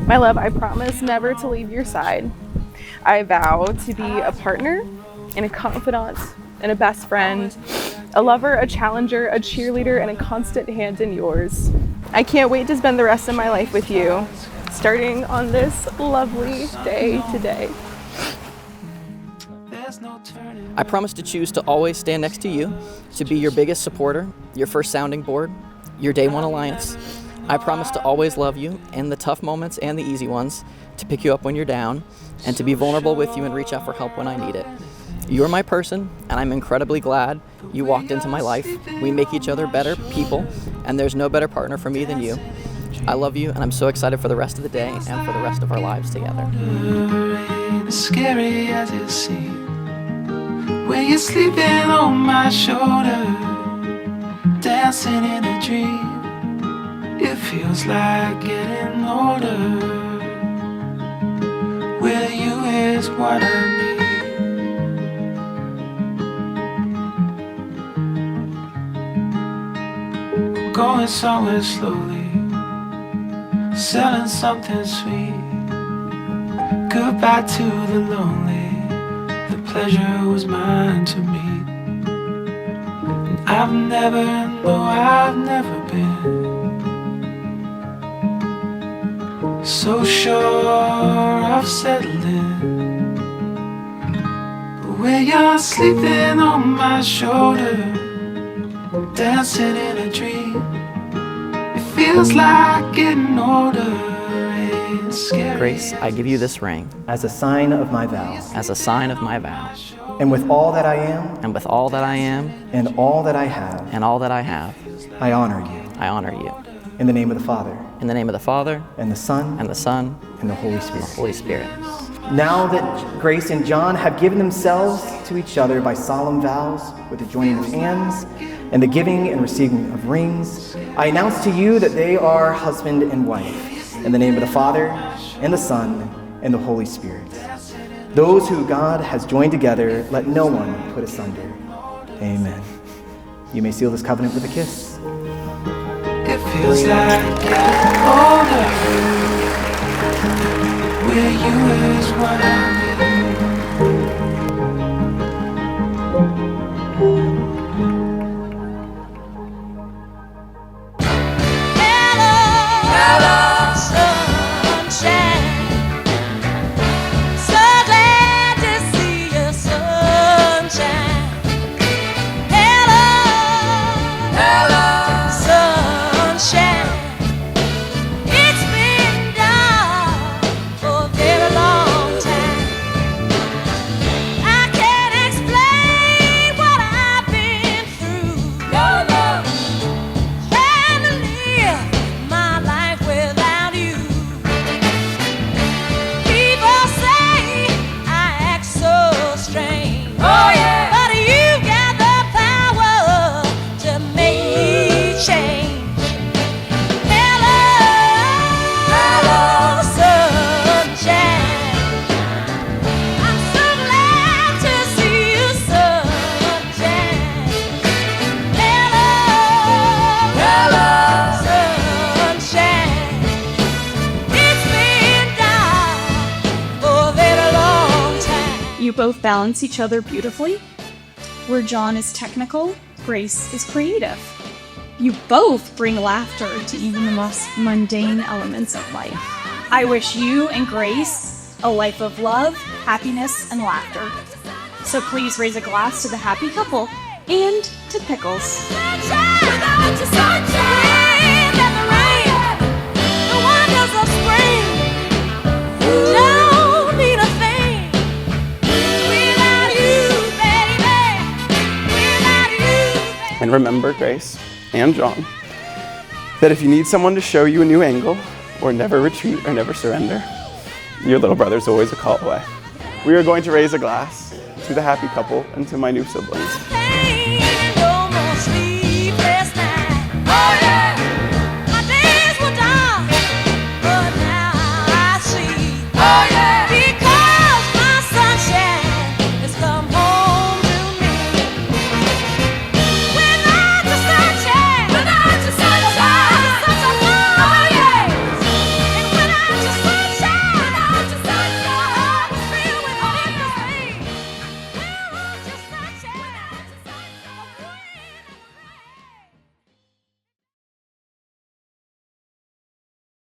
My love, I promise never to leave your side. I vow to be a partner and a confidant and a best friend, a lover, a challenger, a cheerleader, and a constant hand in yours. I can't wait to spend the rest of my life with you, starting on this lovely day today. I promise to choose to always stand next to you, to be your biggest supporter, your first sounding board, your day one alliance. I promise to always love you in the tough moments and the easy ones, to pick you up when you're down, and to be vulnerable with you and reach out for help when I need it. You're my person, and I'm incredibly glad you walked into my life. We make each other better people, and there's no better partner for me than you. I love you, and I'm so excited for the rest of the day and for the rest of our lives together. As scary as it seems, when you're sleeping on my shoulder, dancing in a dream, it feels like getting older. With you is what I need. Going somewhere slowly, selling something sweet. Goodbye to the lonely, the pleasure was mine to meet. And I've never been so sure of settling. But when you're sleeping on my shoulder, dancing in a dream, it feels like getting older. It's scary. Grace, I give you this ring as a sign of my vow, as a sign of my vow. and with all that I am, And with all that I am and all that I have, and all that I have, I honor you. I honor you. In the name of the Father, In the name of the Father, and the Son, and the Son, and the Holy and the Spirit. Holy Spirit. Now that Grace and John have given themselves to each other by solemn vows, with the joining of hands and the giving and receiving of rings, I announce to you that they are husband and wife. In the name of the Father, and the Son, and the Holy Spirit. Those who God has joined together, let no one put asunder. Amen. You may seal this covenant with a kiss. It feels like getting older. With you is what I need. You both balance each other beautifully. Where John is technical, Grace is creative. You both bring laughter to even the most mundane elements of life. I wish you and Grace a life of love, happiness, and laughter. So please raise a glass to the happy couple and to Pickles. And remember, Grace and John, that if you need someone to show you a new angle, or never retreat or never surrender, your little brother's always a call away. We are going to raise a glass to the happy couple and to my new siblings.